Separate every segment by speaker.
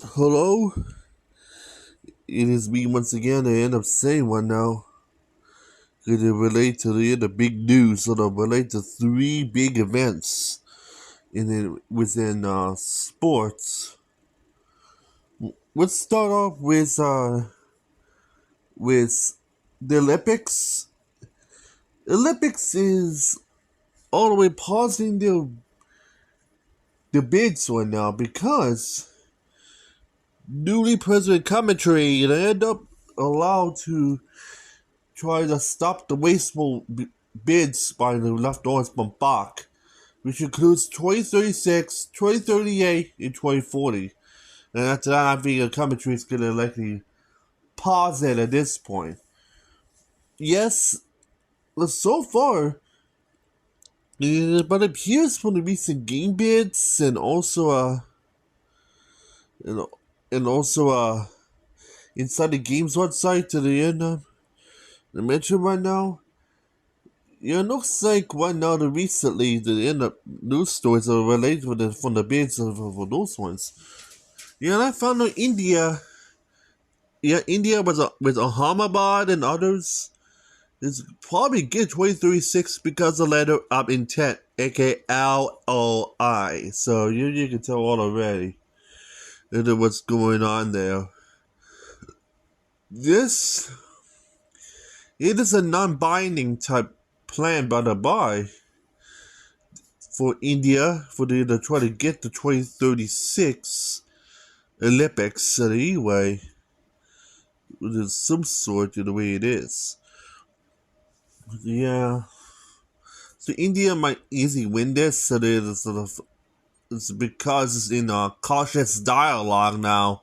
Speaker 1: Hello, it is me once again. I end up saying one now. Gonna relate to the big news. So to relate to three big events within sports. Let's start off with the Olympics. Olympics is all the way pausing the bids right now because newly president commentary they end up allowed to try to stop the wasteful bids by the leftovers from Bach, which includes 2036, 2038, and 2040. And after that, I think the commentary is going to likely pause it at this point. Yes, but so far, but it appears from the recent game bids and, and also inside the games website to the end of the mention right now. Yeah, it looks like right now the recently the end up news stories are related from the bids of those ones. Yeah, and I found out India with Ahmedabad and others is probably get 2036 because of letter of intent, aka LOI. So you can tell all already what's going on there. This it is a non-binding type plan by the by for India for them to try to get the 2036 Olympics anyway. There's some sort of the way it is. Yeah. So India might easily win this, so there's sort of it's because it's in a cautious dialogue now,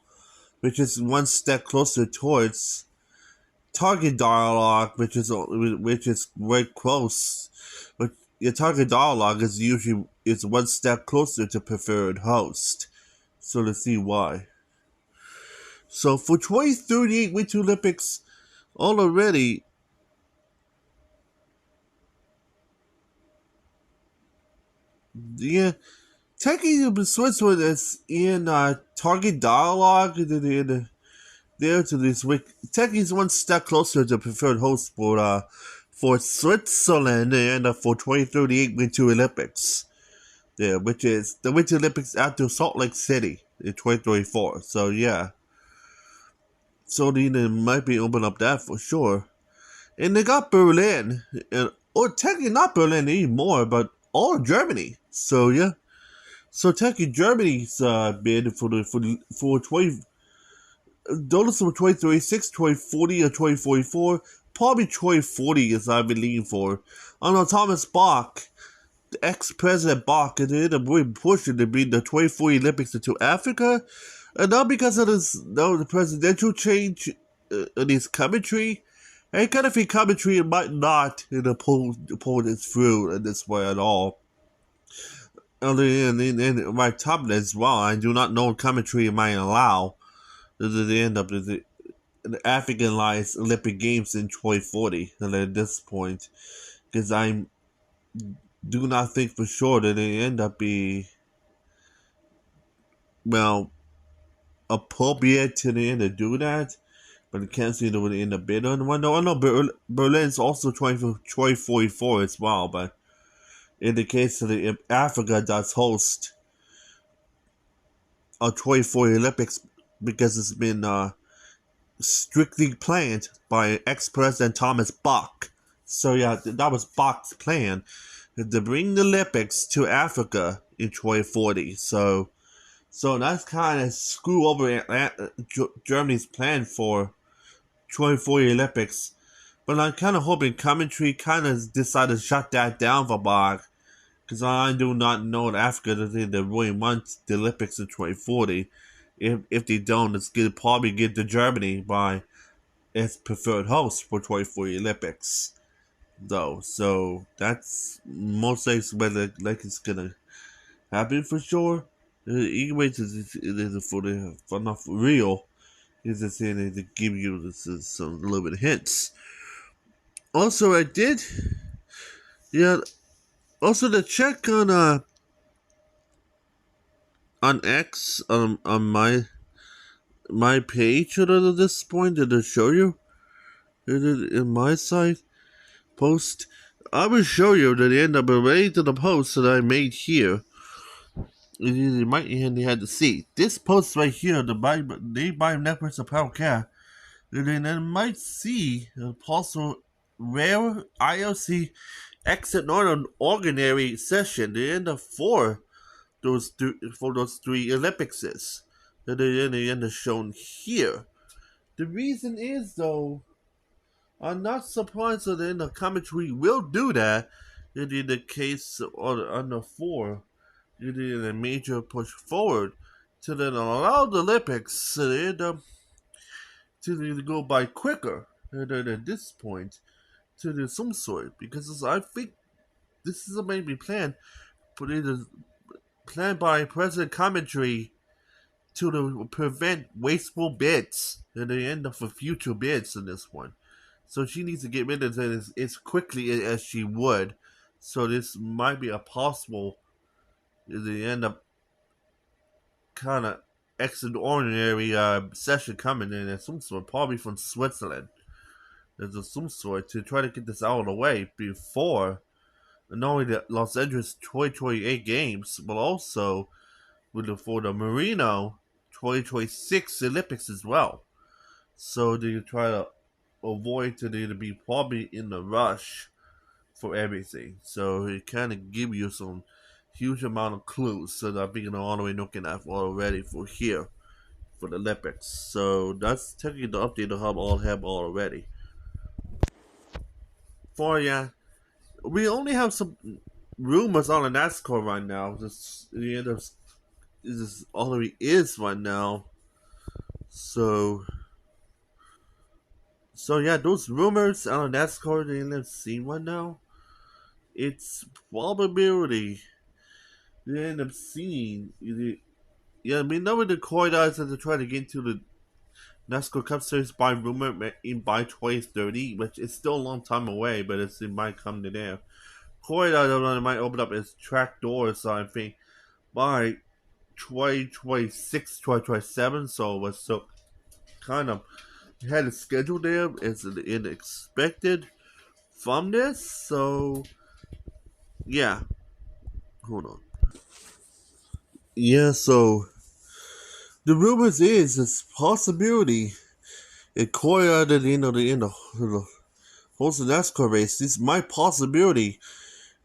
Speaker 1: which is one step closer towards target dialogue, which is very close. But your target dialogue is usually is one step closer to preferred host. So let's see why. So for 2038 Winter Olympics, already, yeah, technically Switzerland is in target dialogue there to this week. Technically is one step closer to preferred host for Switzerland and for 2038 Winter Olympics. There, which is the Winter Olympics after Salt Lake City in 2034. So yeah. So they might be open up that for sure. And they got Berlin, or technically not Berlin anymore, but all of Germany. So yeah, so technically Germany's bid for 20 those for 2036, 2040, or 2044. Probably 2040 is I've been leaning for. I know Thomas Bach, the ex-president Bach, and they ended up really pushing to bring the 2040 Olympics into Africa, and not because of this, no, the presidential change in his commentary. I kind of think commentary might not pull this through in this way at all. In my top as well, I do not know commentary might allow the end of the Africanized Olympic Games in 2040 at this point, because I do not think for sure that they end up be well appropriate to the end to do that. But it can't see the end up bid on one. No, I know Berlin's also 2044 as well, but in the case of the Africa does host a 2040 Olympics because it's been strictly planned by ex-president Thomas Bach. So yeah, that was Bach's plan to bring the Olympics to Africa in 2040. So that's kind of screw over Germany's plan for 2040 Olympics. But I'm kind of hoping commentary kind of decided to shut that down for Bach. Because I do not know that Africa they really want the Olympics in 2040. If they don't, it's going to probably get to Germany by its preferred host for 2040 Olympics. Though, so that's most likely whether like it's gonna happen for sure. Either way, for not for real, is just saying to give you some little bit of hints. Also, I did, yeah. Also, the check on X on my my page at this point to show you in my site post. I will show you the end of the way to the post that I made here. You might had to see this post right here. The named by Netflix Apparel Care. And then I might see a possible rare IOC exit ordinary session. The end of those three Olympics that they end shown here. The reason is though, I'm not surprised that in the commentary will do that. In the case on the four, in a major push forward to then allow the Olympics to go by quicker at this point to do some sort, because I think this is a maybe plan, but it is planned by President Commentary to prevent wasteful bids at the end of the future bids in this one. So she needs to get rid of it as quickly as she would. So this might be a possible at the end of kind of extraordinary session coming in at some sort, probably from Switzerland. There's some sort to try to get this out of the way before not only the Los Angeles 2028 games, but also for the Marino 2026 Olympics as well. So they try to avoid to be probably in the rush for everything. So it kind of give you some huge amount of clues that I've been all the way looking at already for here for the Olympics. So that's technically the update I have already. For yeah, we only have some rumors on the NASCAR right now. Just the end of this all there is right now. So yeah, those rumors on the NASCAR they end up seeing right now. It's probability they end up seeing. Yeah, I mean, now with the corridors that they're trying to get into the NASCAR Cup Series by rumor by 2030, which is still a long time away, but it might come to there. Corridors might open up its track doors, so I think by 2026, 2027. So what's so kind of had a schedule there is expected from this. So yeah, hold on. Yeah, so the rumors is this possibility in Korea at the end of the host of NASCAR race. This might possibility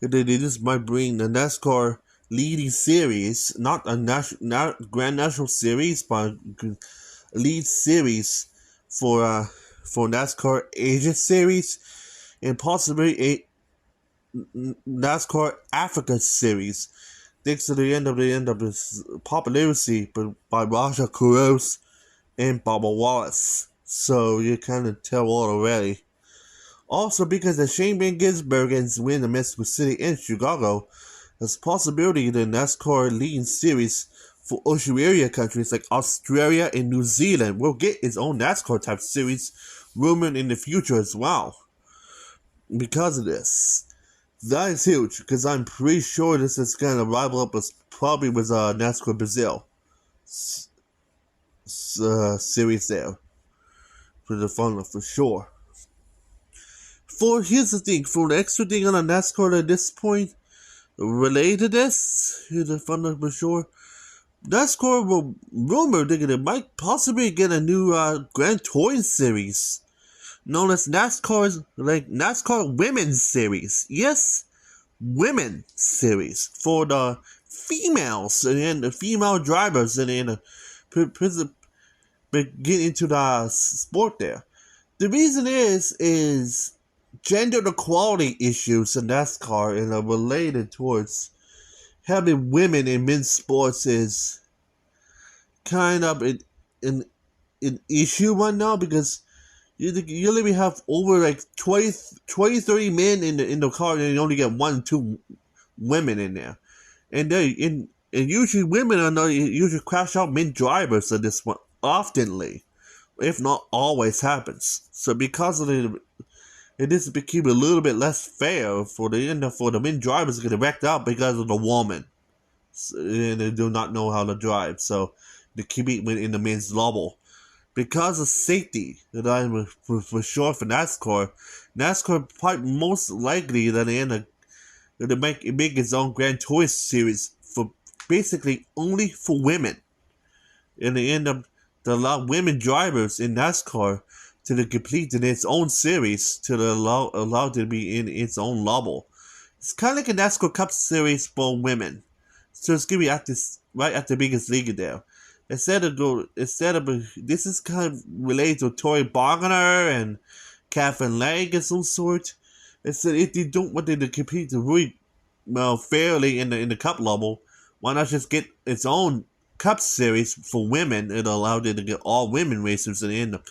Speaker 1: that this might bring the NASCAR leading series, not Grand National Series, but lead series for NASCAR Asia Series, and possibly a NASCAR Africa Series. Thanks to the end of this popularity by Raja Kuros and Bubba Wallace. So you kind of tell all already. Also, because of Shane Van Gisbergen's win in Mexico City and Chicago, there's possibility the NASCAR leading series for Oceania countries like Australia and New Zealand will get its own NASCAR type series rumored in the future as well. Because of this. That is huge, because I'm pretty sure this is going to rival up with NASCAR Brazil series there for the fun for sure. Here's the thing, for the extra thing on a NASCAR at this point, related to this, here's the fun for sure. NASCAR will rumor that it might possibly get a new Grand Touring series known as NASCAR Women's Series. Yes, Women's Series for the females and the female drivers and get into the sport there. The reason is gender equality issues in NASCAR and are related towards having women in men's sports is kind of an issue right now, because you only have over like 20, 30 men in the car, and you only get 1 2 women in there, and usually women usually crash out men drivers of this one oftenly, if not always happens. So because of it is becoming a little bit less fair for the men drivers to get wrecked out because of the woman, and they do not know how to drive. So they keep it in the men's level. because of safety, that I'm for sure for NASCAR. NASCAR probably most likely that they end up to make its own Grand Tourist series for basically only for women, and they end up to allow women drivers in NASCAR to complete in its own series to allow to be in its own level. It's kind of like a NASCAR Cup Series for women, so it's gonna be at this right at the biggest league there. Instead of this is kind of related to Tori Bogner and Catherine Legg of some sort. Instead, if they don't want them to compete to really fairly in the cup level, why not just get its own cup series for women and allow them to get all women racers in the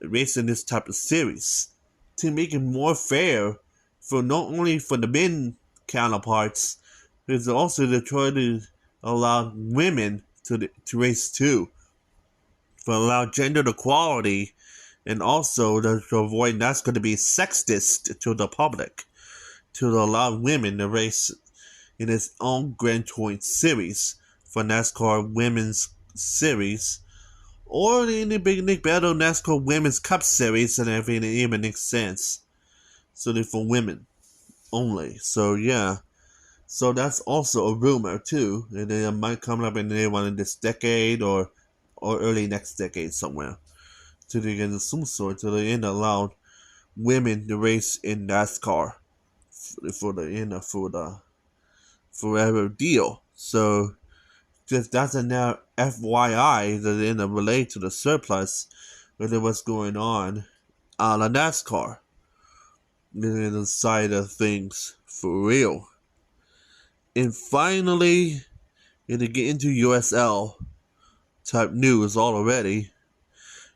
Speaker 1: racing this type of series to make it more fair for not only for the men counterparts, but also to try to allow women to race too, for allow gender equality, and also to avoid that's going to be sexist to the public, to allow women to race in its own Grand Touring series for NASCAR Women's Series, or in the Big Nick Battle NASCAR Women's Cup Series, and everything even makes sense. So they're for women only. So yeah. So that's also a rumor too, and it might come up in one in this decade or early next decade somewhere. To the end of some sort, to the end allowed women to race in NASCAR for the forever deal. So just that's a now FYI that in relate to the surplus with what's going on the NASCAR in the side of things for real. And finally, to get into USL type news already.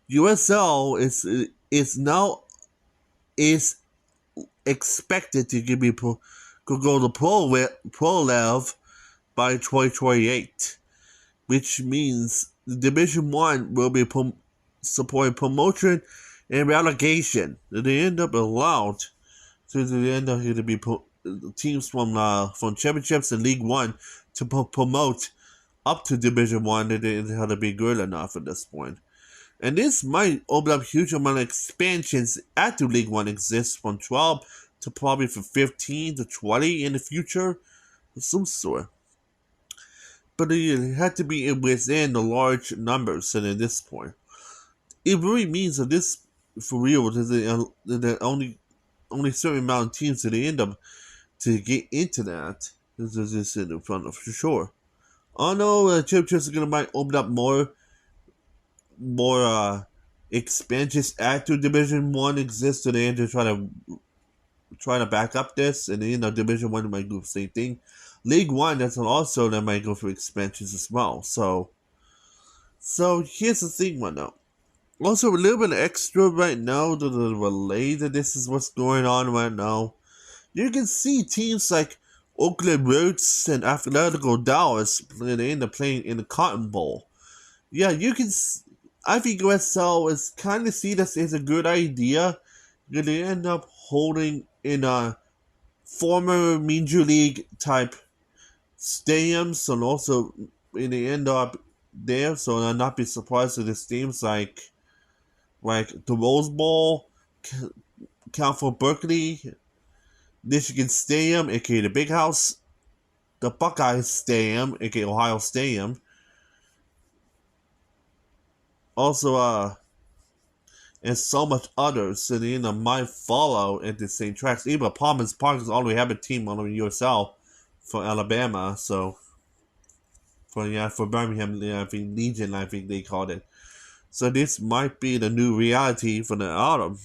Speaker 1: USL is expected to go to Pro Lev by 2028, which means the Division 1 will be supporting promotion and relegation. They end up allowed to the end up to be teams from championships and League 1 to promote up to Division 1. They didn't have to be good enough at this point. And this might open up huge amount of expansions after League 1 exists, from 12 to probably from 15 to 20 in the future, of some sort. But it had to be within the large numbers, and at this point, it really means that this, for real, that only certain amount of teams that they end up to get into that. This is in front of for sure. I know championships are gonna might open up more expansions after Division 1 exists, so they just try to back up this, and Division 1 might do the same thing. League 1, that's also that might go for expansions as well. So here's the thing right now. Also, a little bit extra right now to relay that this is what's going on right now. You can see teams like Oakland Roots and Athletico Dallas end up playing in the Cotton Bowl. Yeah, you can. I think USL is kind of see this as a good idea. They end up holding in a former Major League type stadiums, and also in the end up there. So I'll not be surprised if the teams like the Rose Bowl, Cal Berkeley, Michigan Stadium, aka the Big House, the Buckeyes Stadium, aka Ohio Stadium. Also, and so much others that might follow at the same tracks. Even Palmer's Park is already have a team on the USL for Alabama, so for Birmingham, I think Legion, I think they called it. So this might be the new reality for the autumn.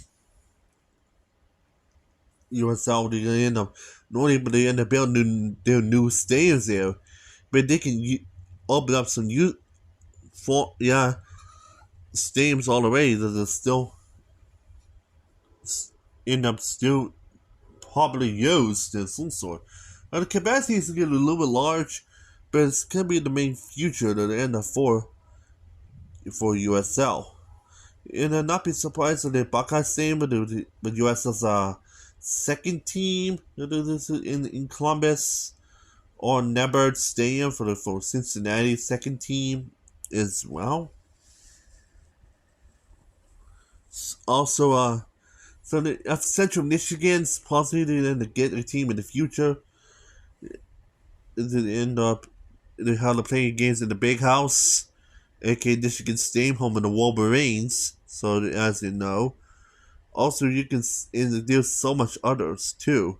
Speaker 1: USL, they end up not only but they end up building their new stadiums there, but they can open up some stadiums all the way that are still end up still probably used in some sort. Now the capacity is getting a little bit large, but it's gonna be the main future at the end of for USL. And I'd not be surprised if the Buckeye Stadium with USL's second team in Columbus, or Nebert Stadium for Cincinnati second team as well. Also, so the Central Michigan's possibly then to get a team in the future. They end up they have to play games in the Big House, aka Michigan State, home of the Wolverines. So as you know, also you can and there's so much others too,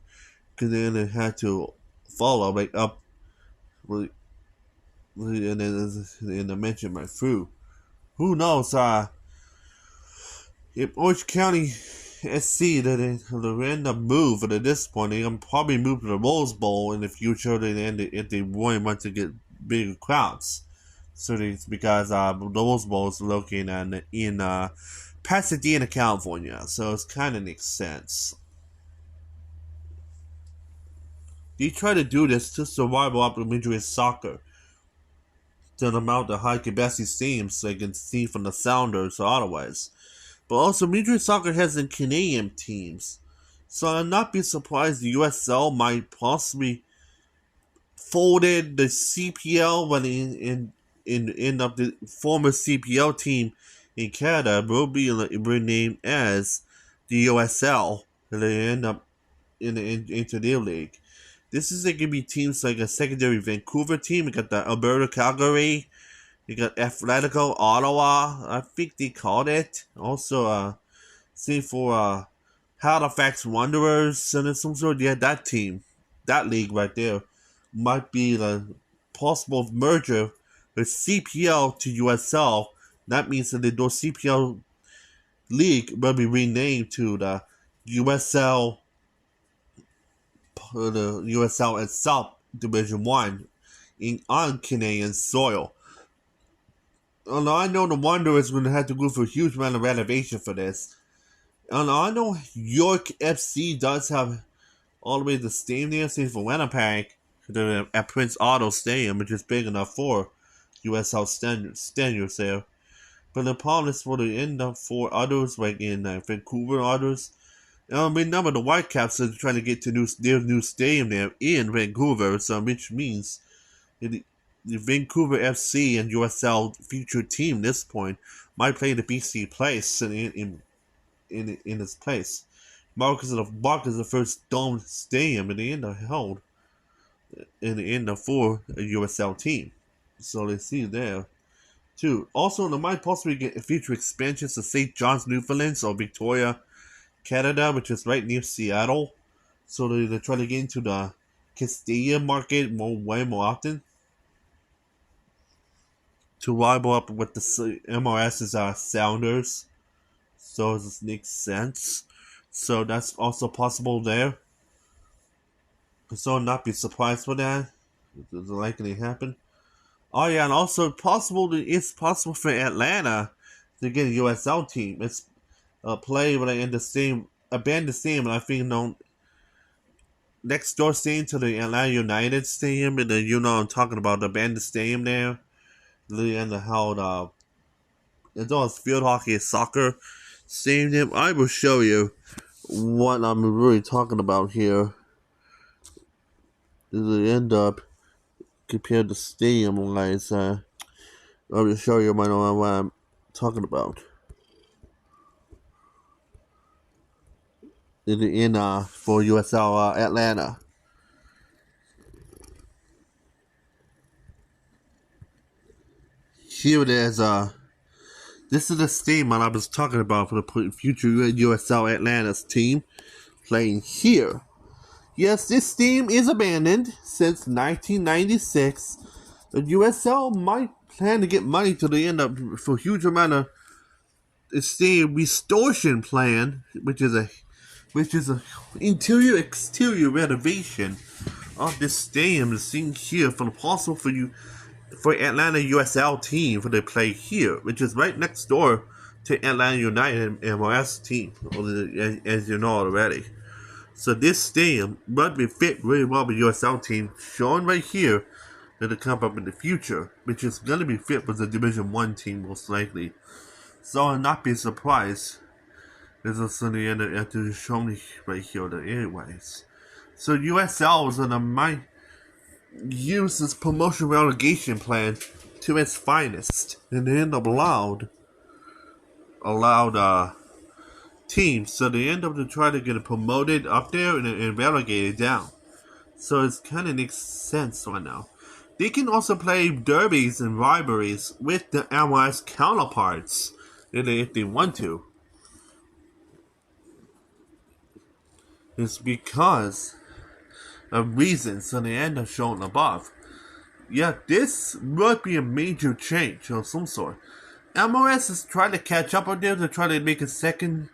Speaker 1: because then they had to follow like up, and then I mentioned my food. Who knows? If Orange County SC that they end up moving at this point, they can probably move to the Rose Bowl in the future. If they really want to get bigger crowds. So it's because the Rose Bowl is located in Pasadena, California. So it kind of makes sense. They try to do this to survive off of Major League Soccer to amount the high capacity stadiums so they can see from the Sounders or otherwise. But also, Major League Soccer has some Canadian teams. So I'd not be surprised the USL might possibly folded the CPL when in of the former CPL team in Canada will be renamed as the USL. And they end up into their league. This is going to be teams like a secondary Vancouver team. We got the Alberta Calgary. You got Atletico Ottawa. I think they called it. Also, same for Halifax Wanderers and some sort. Yeah, that team, that league right there, might be the possible merger with CPL to USL. That means that the CPL league will be renamed to the USL, the USL itself, Division One, on Canadian soil. Although I know the Wanderers going to have to go for a huge amount of renovation for this. And I know York FC does have all the way to the stadium there, same for Winnipeg, at Prince Otto Stadium, which is big enough for USL standards there. But the problem is for the end up for others, like in Vancouver and others. Remember the Whitecaps are trying to get to their new stadium there in Vancouver, so which means the Vancouver FC and USL future team at this point might play the BC place in its place. Marcus of the first domed stadium in the end held in the end for a USL team. So they see there too. Also, they might possibly get future expansions to St. John's, Newfoundland, or Victoria, Canada, which is right near Seattle. So they try to get into the Castilla market way more often to rival up with the MRS's Sounders. So this makes sense. So that's also possible there. So not be surprised for that. It's likely to happen. Oh yeah, and also it's possible for Atlanta to get a USL team. It's a play when in the same abandoned stadium, and I think next door stadium to the Atlanta United Stadium, and then I'm talking about the abandoned stadium there. And held it's all field hockey and soccer stadium. I will show you what I'm really talking about here. Does it end up compared to stadium wise? I will show you what I'm talking about. In for USL Atlanta. Here it is. This is the stadium I was talking about for the future USL Atlanta's team playing here. Yes, this team is abandoned since 1996. The USL might plan to get money to the end up for a huge amount of stadium restoration plan, which is a interior exterior renovation of this stadium is seen here for the possible for Atlanta USL team for they play here, which is right next door to Atlanta United MLS team, as you know already. So this stadium would be fit really well with USL team, shown right here that will come up in the future, which is going to be fit with the Division 1 team most likely. So I'll not be surprised. There's also the end to show me right here, anyways. So USL is gonna might use this promotion relegation plan to its finest, and they end up allowed teams, so they end up to try to get promoted up there and relegated down. So it kind of makes sense right now. They can also play derbies and rivalries with the MLS counterparts if they want to. It's because of reasons that they end up shown above. Yeah, this would be a major change of some sort. MLS is trying to catch up on there to try to make a second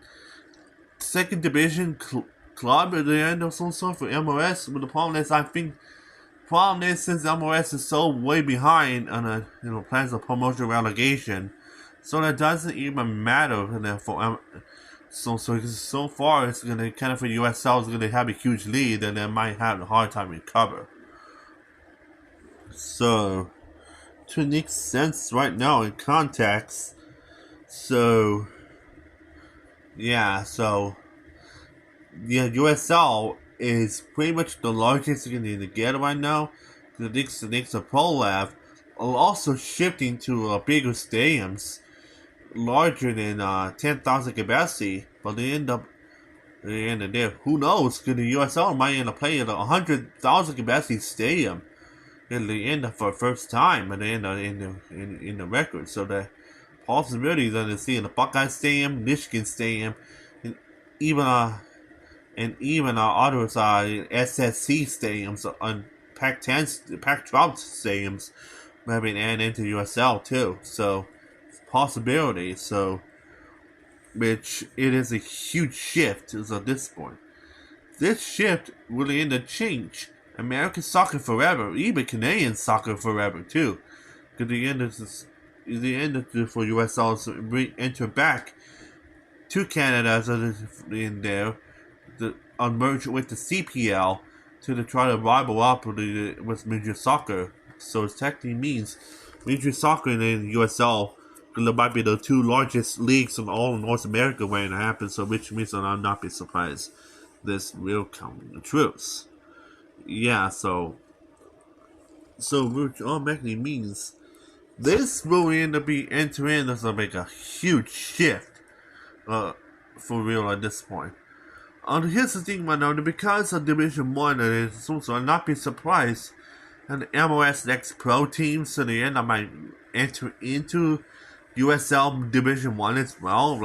Speaker 1: division club at the end of some sort for MLS. But the problem is, since MLS is so way behind on the plans of promotion relegation, so that doesn't even matter for so far it's gonna kind of for USL is gonna have a huge lead and they might have a hard time recover. So to make sense right now in context, USL is pretty much the largest you're going to get right now. The Knicks of ProLab are also shifting to bigger stadiums, larger than 10,000 capacity, but they end up there. Who knows? Because the USL might end up playing a 100,000 capacity stadium in the end for the first time, and in the record. So the possibilities that they see in the Buckeye Stadium, Michigan Stadium, and even others SSC stadiums and Pac-12 stadiums maybe and into USL too. So possibility. So which it is a huge shift as at this point. This shift will end up change American soccer forever, even Canadian soccer forever too. Because the end for USL to enter back to Canada in there, merge with the CPL to try to rival up with Major Soccer. So it technically means Major Soccer and then USL might be the two largest leagues in all of North America when it happens. So which means that I'll not be surprised this will come the truth. Yeah, which automatically means this will end up entering as like a huge shift for real at this point. Here's the thing right now, because of Division 1, it's also I'll not be surprised and the MLS Next Pro teams to the end I might enter into USL Division 1 as well.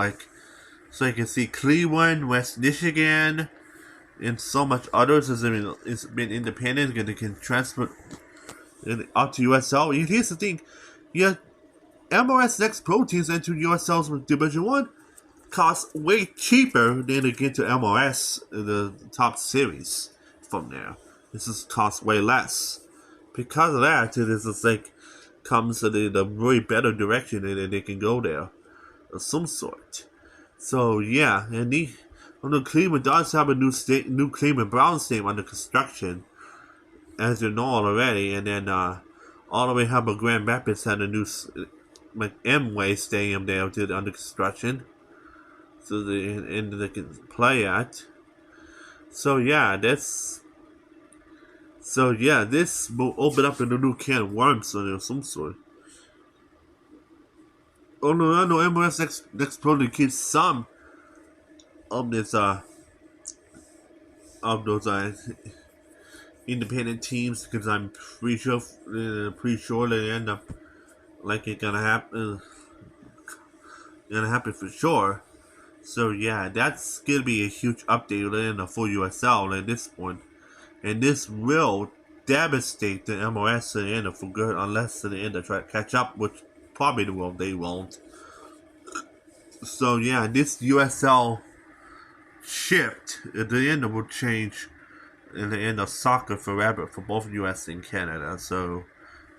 Speaker 1: So you can see Cleveland, West Michigan, and so much others it's been independent and they can transfer up to USL. Here's the thing, MLS Next Pro teams enter USL's Division 1 cost way cheaper than to get to MLS, the top series from there. This is cost way less. Because of that, it is comes to the really better direction and they can go there of some sort. So yeah, and the Cleveland does have a new Cleveland Browns stadium under construction, as you know already, and then all the way how about Grand Rapids had a new Amway Stadium there under construction, so they can play at. So yeah, this will open up a new can of worms of some sort. Although I know MLS Next Pro to keep some of this of those independent teams, because I'm pretty sure they end up it's gonna happen for sure. So yeah, that's gonna be a huge update in the full USL at this point, and this will devastate the MLS at the end for good, unless at the end they try to catch up, which probably they won't. So yeah, this USL shift at the end will change in the end of soccer forever for both US and Canada. So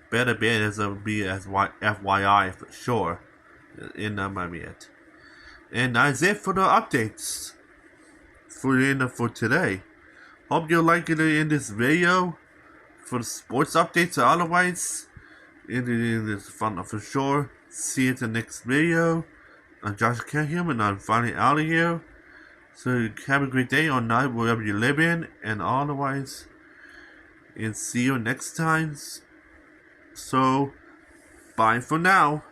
Speaker 1: better bet is to be as FYI for sure. And that might be it. And that's it for the updates for today. Hope you like it in this video for the sports updates or otherwise. It is fun for sure. See you in the next video. I'm Josh Cahill and I'm finally out of here. So have a great day or night wherever you live in, and otherwise, and see you next time. So bye for now.